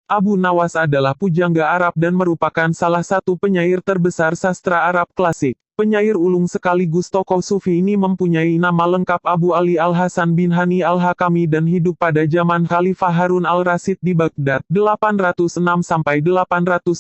Abu Nawas adalah pujangga Arab dan merupakan salah satu penyair terbesar sastra Arab klasik. Penyair ulung sekaligus tokoh sufi ini mempunyai nama lengkap Abu Ali Al-Hasan bin Hani Al-Hakami dan hidup pada zaman Khalifah Harun Al-Rasyid di Baghdad 806-814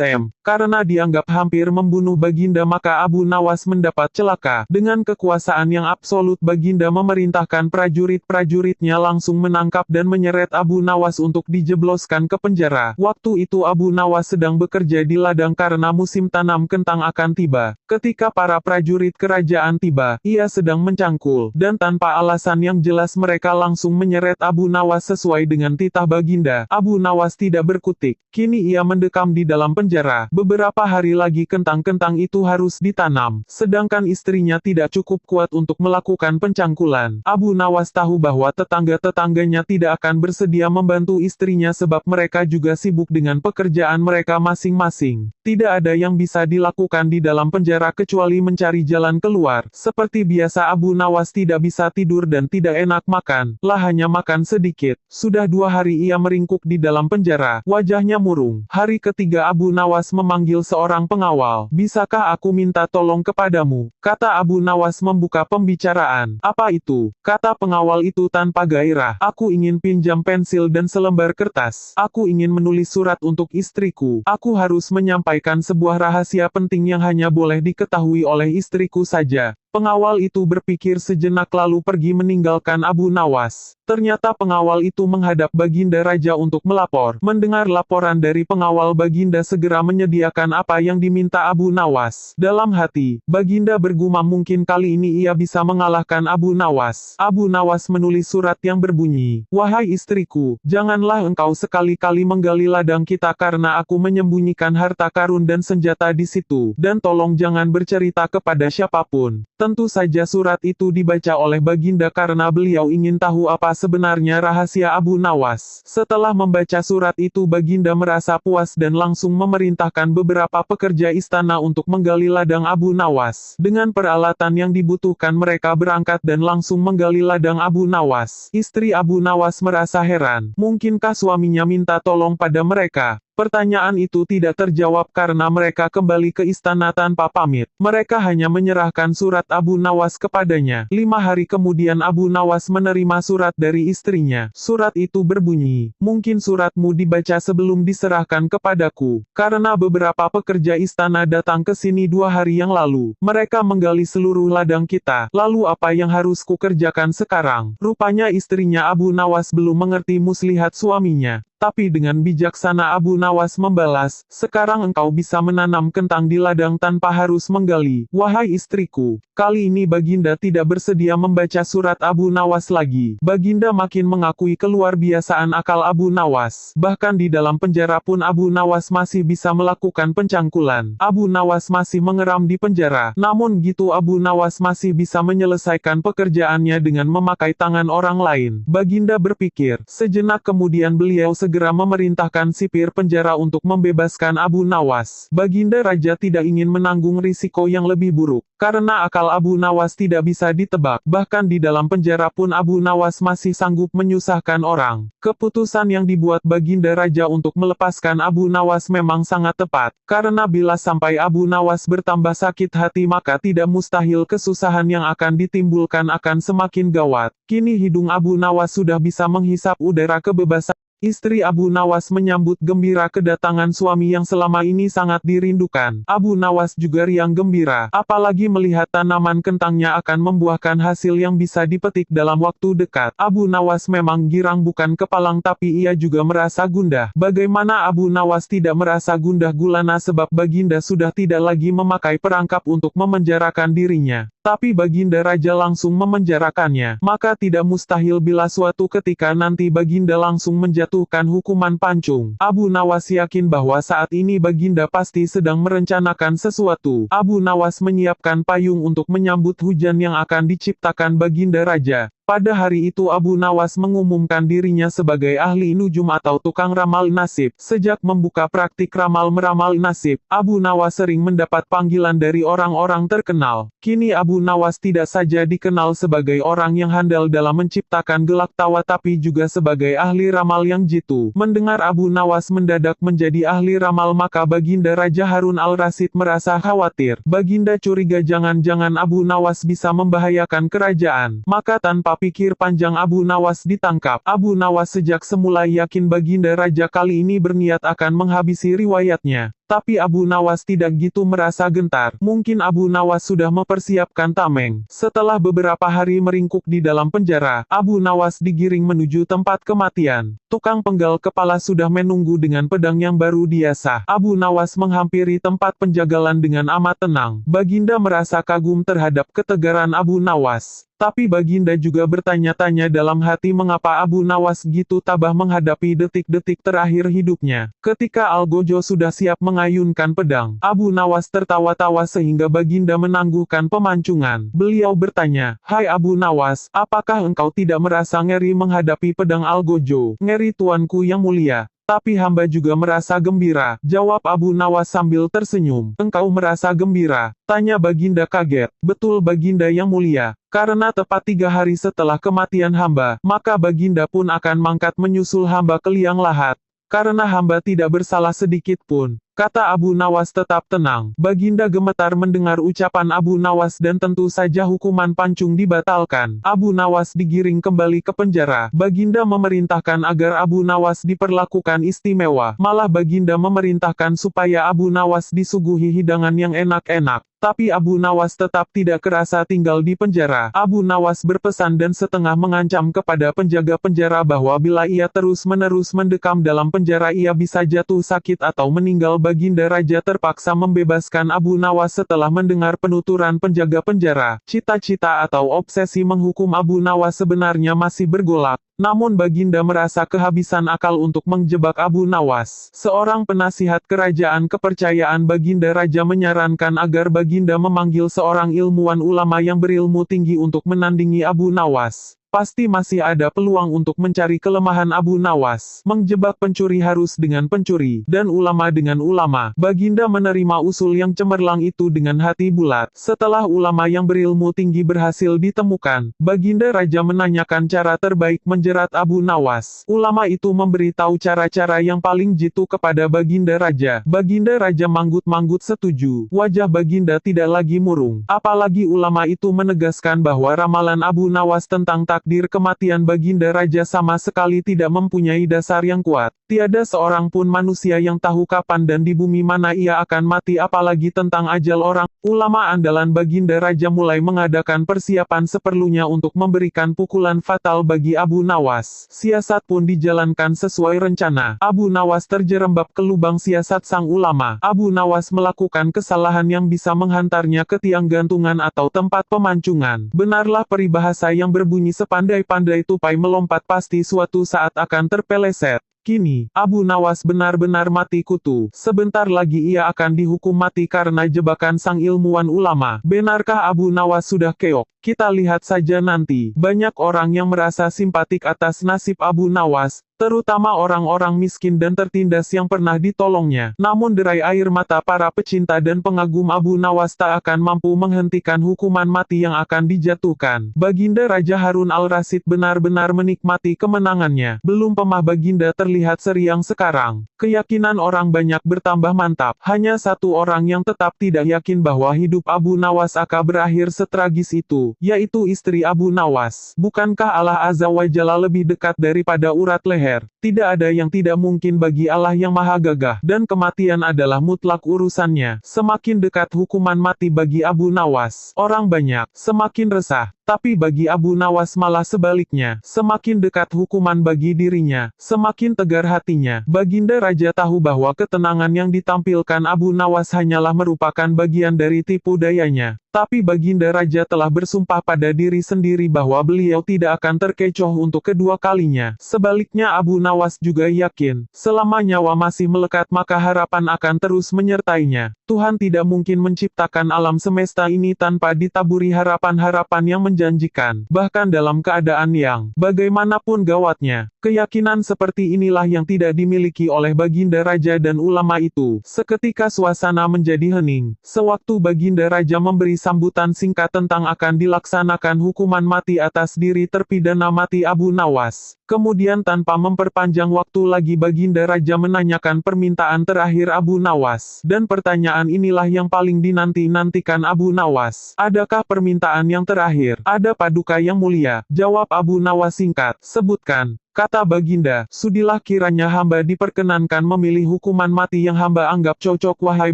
M. Karena dianggap hampir membunuh Baginda maka Abu Nawas mendapat celaka. Dengan kekuasaan yang absolut Baginda memerintahkan prajurit-prajuritnya langsung menangkap dan menyeret Abu Nawas untuk dijebloskan ke penjara. Waktu itu Abu Nawas sedang bekerja di ladang karena musim tanam kentang akan tiba. Ketika para prajurit kerajaan tiba, ia sedang mencangkul, dan tanpa alasan yang jelas mereka langsung menyeret Abu Nawas sesuai dengan titah Baginda. Abu Nawas tidak berkutik, kini ia mendekam di dalam penjara. Beberapa hari lagi kentang-kentang itu harus ditanam, sedangkan istrinya tidak cukup kuat untuk melakukan pencangkulan. Abu Nawas tahu bahwa tetangga-tetangganya tidak akan bersedia membantu istrinya sebab mereka juga sibuk dengan pekerjaan mereka masing-masing. Tidak ada yang bisa dilakukan di dalam penjara kecuali mencari jalan keluar. Seperti biasa Abu Nawas tidak bisa tidur dan tidak enak makan, hanya makan sedikit. Sudah 2 hari ia meringkuk di dalam penjara, wajahnya murung. Hari ketiga Abu Nawas memanggil seorang pengawal. "Bisakah aku minta tolong kepadamu?" kata Abu Nawas membuka pembicaraan. "Apa itu?" kata pengawal itu tanpa gairah. "Aku ingin pinjam pensil dan selembar kertas. Aku ingin menulis surat untuk istriku. Aku harus menyampaikan sebuah rahasia penting yang hanya boleh diketahui oleh istriku saja." Pengawal itu berpikir sejenak lalu pergi meninggalkan Abu Nawas. Ternyata pengawal itu menghadap Baginda Raja untuk melapor. Mendengar laporan dari pengawal Baginda segera menyediakan apa yang diminta Abu Nawas. Dalam hati, Baginda bergumam mungkin kali ini ia bisa mengalahkan Abu Nawas. Abu Nawas menulis surat yang berbunyi, "Wahai istriku, janganlah engkau sekali-kali menggali ladang kita karena aku menyembunyikan harta karun dan senjata di situ. Dan tolong jangan bercerita kepada siapapun." Tentu saja surat itu dibaca oleh Baginda karena beliau ingin tahu apa sebenarnya rahasia Abu Nawas. Setelah membaca surat itu Baginda merasa puas dan langsung memerintahkan beberapa pekerja istana untuk menggali ladang Abu Nawas. Dengan peralatan yang dibutuhkan mereka berangkat dan langsung menggali ladang Abu Nawas. Istri Abu Nawas merasa heran, mungkinkah suaminya minta tolong pada mereka? Pertanyaan itu tidak terjawab karena mereka kembali ke istana tanpa pamit. Mereka hanya menyerahkan surat Abu Nawas kepadanya. 5 hari kemudian Abu Nawas menerima surat dari istrinya. Surat itu berbunyi, "Mungkin suratmu dibaca sebelum diserahkan kepadaku. Karena beberapa pekerja istana datang ke sini 2 hari yang lalu. Mereka menggali seluruh ladang kita. Lalu apa yang harus kukerjakan sekarang?" Rupanya istrinya Abu Nawas belum mengerti muslihat suaminya. Tapi dengan bijaksana Abu Nawas membalas, "Sekarang engkau bisa menanam kentang di ladang tanpa harus menggali." "Wahai istriku, kali ini Baginda tidak bersedia membaca surat Abu Nawas lagi." Baginda makin mengakui keluarbiasaan akal Abu Nawas. Bahkan di dalam penjara pun Abu Nawas masih bisa melakukan pencangkulan. Abu Nawas masih mengeram di penjara. Namun gitu Abu Nawas masih bisa menyelesaikan pekerjaannya dengan memakai tangan orang lain. Baginda berpikir. Sejenak kemudian beliau segera memerintahkan sipir penjara untuk membebaskan Abu Nawas. Baginda Raja tidak ingin menanggung risiko yang lebih buruk, karena akal Abu Nawas tidak bisa ditebak. Bahkan di dalam penjara pun Abu Nawas masih sanggup menyusahkan orang. Keputusan yang dibuat Baginda Raja untuk melepaskan Abu Nawas memang sangat tepat, karena bila sampai Abu Nawas bertambah sakit hati maka tidak mustahil kesusahan yang akan ditimbulkan akan semakin gawat. Kini hidung Abu Nawas sudah bisa menghisap udara kebebasan. Istri Abu Nawas menyambut gembira kedatangan suami yang selama ini sangat dirindukan. Abu Nawas juga riang gembira, apalagi melihat tanaman kentangnya akan membuahkan hasil yang bisa dipetik dalam waktu dekat. Abu Nawas memang girang bukan kepalang tapi ia juga merasa gundah. Bagaimana Abu Nawas tidak merasa gundah gulana sebab Baginda sudah tidak lagi memakai perangkap untuk memenjarakan dirinya. Tapi Baginda Raja langsung memenjarakannya. Maka tidak mustahil bila suatu ketika nanti Baginda langsung menjatuhkan hukuman pancung. Abu Nawas yakin bahwa saat ini Baginda pasti sedang merencanakan sesuatu. Abu Nawas menyiapkan payung untuk menyambut hujan yang akan diciptakan Baginda Raja. Pada hari itu Abu Nawas mengumumkan dirinya sebagai ahli nujum atau tukang ramal nasib. Sejak membuka praktik ramal-meramal nasib, Abu Nawas sering mendapat panggilan dari orang-orang terkenal. Kini Abu Nawas tidak saja dikenal sebagai orang yang handal dalam menciptakan gelak tawa tapi juga sebagai ahli ramal yang jitu. Mendengar Abu Nawas mendadak menjadi ahli ramal maka Baginda Raja Harun al-Rasyid merasa khawatir. Baginda curiga jangan-jangan Abu Nawas bisa membahayakan kerajaan. Maka tanpa pikir panjang Abu Nawas ditangkap. Abu Nawas sejak semula yakin Baginda Raja kali ini berniat akan menghabisi riwayatnya. Tapi Abu Nawas tidak gitu merasa gentar. Mungkin Abu Nawas sudah mempersiapkan tameng. Setelah beberapa hari meringkuk di dalam penjara, Abu Nawas digiring menuju tempat kematian. Tukang penggal kepala sudah menunggu dengan pedang yang baru diasah. Abu Nawas menghampiri tempat penjagalan dengan amat tenang. Baginda merasa kagum terhadap ketegaran Abu Nawas. Tapi Baginda juga bertanya-tanya dalam hati mengapa Abu Nawas gitu tabah menghadapi detik-detik terakhir hidupnya. Ketika Algojo sudah siap mengayunkan pedang, Abu Nawas tertawa-tawa sehingga Baginda menangguhkan pemancungan. Beliau bertanya, "Hai Abu Nawas, apakah engkau tidak merasa ngeri menghadapi pedang Algojo?" "Ngeri tuanku yang mulia. Tapi hamba juga merasa gembira," jawab Abu Nawas sambil tersenyum. "Engkau merasa gembira?" tanya Baginda kaget. "Betul Baginda yang mulia. Karena tepat 3 hari setelah kematian hamba, maka Baginda pun akan mangkat menyusul hamba ke liang lahat. Karena hamba tidak bersalah sedikit pun," kata Abu Nawas tetap tenang. Baginda gemetar mendengar ucapan Abu Nawas dan tentu saja hukuman pancung dibatalkan. Abu Nawas digiring kembali ke penjara. Baginda memerintahkan agar Abu Nawas diperlakukan istimewa. Malah Baginda memerintahkan supaya Abu Nawas disuguhi hidangan yang enak-enak. Tapi Abu Nawas tetap tidak kerasa tinggal di penjara. Abu Nawas berpesan dan setengah mengancam kepada penjaga penjara bahwa bila ia terus-menerus mendekam dalam penjara ia bisa jatuh sakit atau meninggal. Baginda Raja terpaksa membebaskan Abu Nawas setelah mendengar penuturan penjaga penjara. Cita-cita atau obsesi menghukum Abu Nawas sebenarnya masih bergolak. Namun Baginda merasa kehabisan akal untuk menjebak Abu Nawas. Seorang penasihat kerajaan kepercayaan Baginda Raja menyarankan agar Baginda memanggil seorang ilmuwan ulama yang berilmu tinggi untuk menandingi Abu Nawas. Pasti masih ada peluang untuk mencari kelemahan Abu Nawas. Menjebak pencuri harus dengan pencuri, dan ulama dengan ulama. Baginda menerima usul yang cemerlang itu dengan hati bulat. Setelah ulama yang berilmu tinggi berhasil ditemukan, Baginda Raja menanyakan cara terbaik menjerat Abu Nawas. Ulama itu memberitahu cara-cara yang paling jitu kepada Baginda Raja. Baginda Raja manggut-manggut setuju. Wajah Baginda tidak lagi murung. Apalagi ulama itu menegaskan bahwa ramalan Abu Nawas tentang takdir kematian Baginda Raja sama sekali tidak mempunyai dasar yang kuat. Tiada seorang pun manusia yang tahu kapan dan di bumi mana ia akan mati apalagi tentang ajal orang. Ulama andalan Baginda Raja mulai mengadakan persiapan seperlunya untuk memberikan pukulan fatal bagi Abu Nawas. Siasat pun dijalankan sesuai rencana. Abu Nawas terjerembab ke lubang siasat sang ulama. Abu Nawas melakukan kesalahan yang bisa menghantarnya ke tiang gantungan atau tempat pemancungan. Benarlah peribahasa yang berbunyi sepandai-pandai tupai melompat pasti suatu saat akan terpeleset. Kini, Abu Nawas benar-benar mati kutu. Sebentar lagi ia akan dihukum mati karena jebakan sang ilmuwan ulama. Benarkah Abu Nawas sudah keok? Kita lihat saja nanti. Banyak orang yang merasa simpatik atas nasib Abu Nawas, terutama orang-orang miskin dan tertindas yang pernah ditolongnya. Namun derai air mata para pecinta dan pengagum Abu Nawas tak akan mampu menghentikan hukuman mati yang akan dijatuhkan. Baginda Raja Harun al-Rasyid benar-benar menikmati kemenangannya. Belum pemah Baginda terlihat seriang sekarang. Keyakinan orang banyak bertambah mantap. Hanya satu orang yang tetap tidak yakin bahwa hidup Abu Nawas akan berakhir setragis itu, yaitu istri Abu Nawas. Bukankah Allah Azza wa Jalla lebih dekat daripada urat leher? Tidak ada yang tidak mungkin bagi Allah yang maha gagah, dan kematian adalah mutlak urusannya. Semakin dekat hukuman mati bagi Abu Nawas, orang banyak semakin resah. Tapi bagi Abu Nawas malah sebaliknya, semakin dekat hukuman bagi dirinya, semakin tegar hatinya. Baginda Raja tahu bahwa ketenangan yang ditampilkan Abu Nawas hanyalah merupakan bagian dari tipu dayanya. Tapi Baginda Raja telah bersumpah pada diri sendiri bahwa beliau tidak akan terkecoh untuk kedua kalinya. Sebaliknya Abu Nawas juga yakin, selama nyawa masih melekat maka harapan akan terus menyertainya. Tuhan tidak mungkin menciptakan alam semesta ini tanpa ditaburi harapan-harapan yang menjanjikan, bahkan dalam keadaan yang bagaimanapun gawatnya. Keyakinan seperti inilah yang tidak dimiliki oleh Baginda Raja dan ulama itu. Seketika suasana menjadi hening, sewaktu Baginda Raja memberi sambutan singkat tentang akan dilaksanakan hukuman mati atas diri terpidana mati Abu Nawas. Kemudian tanpa memperpanjang waktu lagi Baginda Raja menanyakan permintaan terakhir Abu Nawas. Dan pertanyaan inilah yang paling dinanti-nantikan Abu Nawas. Adakah permintaan yang terakhir? Ada Paduka yang mulia, jawab Abu Nawas singkat. Sebutkan. Kata Baginda, sudilah kiranya hamba diperkenankan memilih hukuman mati yang hamba anggap cocok wahai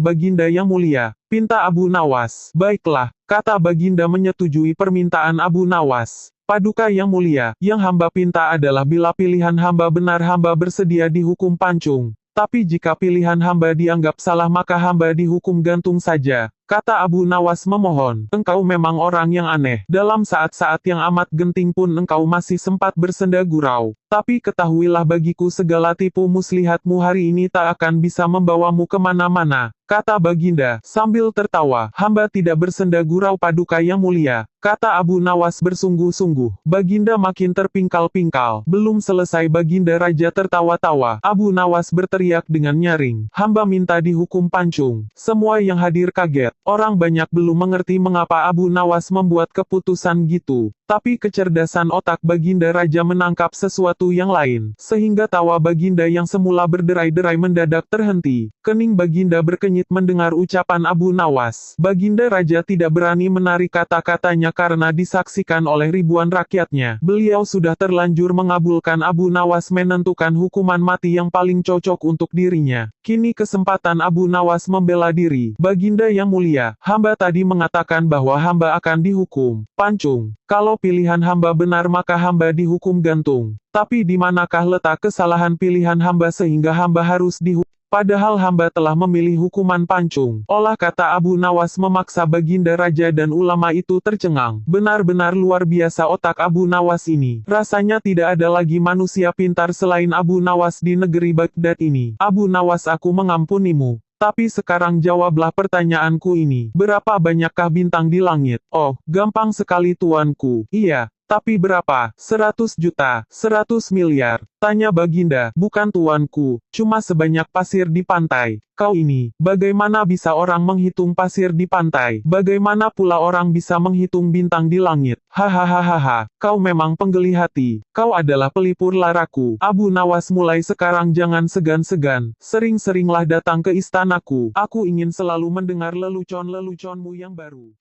Baginda yang mulia. Pinta Abu Nawas. Baiklah, kata Baginda menyetujui permintaan Abu Nawas. Paduka yang mulia, yang hamba pinta adalah bila pilihan hamba benar hamba bersedia dihukum pancung. Tapi jika pilihan hamba dianggap salah maka hamba dihukum gantung saja. Kata Abu Nawas memohon, engkau memang orang yang aneh. Dalam saat-saat yang amat genting pun engkau masih sempat bersenda gurau. Tapi ketahuilah bagiku segala tipu muslihatmu hari ini tak akan bisa membawamu kemana-mana. Kata Baginda, sambil tertawa, hamba tidak bersenda gurau Paduka yang mulia. Kata Abu Nawas bersungguh-sungguh. Baginda makin terpingkal-pingkal. Belum selesai Baginda Raja tertawa-tawa. Abu Nawas berteriak dengan nyaring. Hamba minta dihukum pancung. Semua yang hadir kaget. Orang banyak belum mengerti mengapa Abu Nawas membuat keputusan gitu. Tapi kecerdasan otak Baginda Raja menangkap sesuatu yang lain. Sehingga tawa Baginda yang semula berderai-derai mendadak terhenti. Kening Baginda berkenyit mendengar ucapan Abu Nawas. Baginda Raja tidak berani menarik kata-katanya karena disaksikan oleh ribuan rakyatnya. Beliau sudah terlanjur mengabulkan Abu Nawas menentukan hukuman mati yang paling cocok untuk dirinya. Kini kesempatan Abu Nawas membela diri. Baginda yang mulia, hamba tadi mengatakan bahwa hamba akan dihukum pancung. Kalau pilihan hamba benar maka hamba dihukum gantung. Tapi di manakah letak kesalahan pilihan hamba sehingga hamba harus dihukum? Padahal hamba telah memilih hukuman pancung. Olah kata Abu Nawas memaksa Baginda Raja dan ulama itu tercengang. Benar-benar luar biasa otak Abu Nawas ini. Rasanya tidak ada lagi manusia pintar selain Abu Nawas di negeri Baghdad ini. Abu Nawas, aku mengampunimu. Tapi sekarang jawablah pertanyaanku ini. Berapa banyakkah bintang di langit? Oh, gampang sekali tuanku. Iya. Tapi berapa? 100 juta, 100 miliar. Tanya Baginda, bukan tuanku, cuma sebanyak pasir di pantai. Kau ini, bagaimana bisa orang menghitung pasir di pantai? Bagaimana pula orang bisa menghitung bintang di langit? Hahaha, kau memang penggeli hati. Kau adalah pelipur laraku. Abu Nawas, mulai sekarang jangan segan-segan. Sering-seringlah datang ke istanaku. Aku ingin selalu mendengar lelucon-leluconmu yang baru.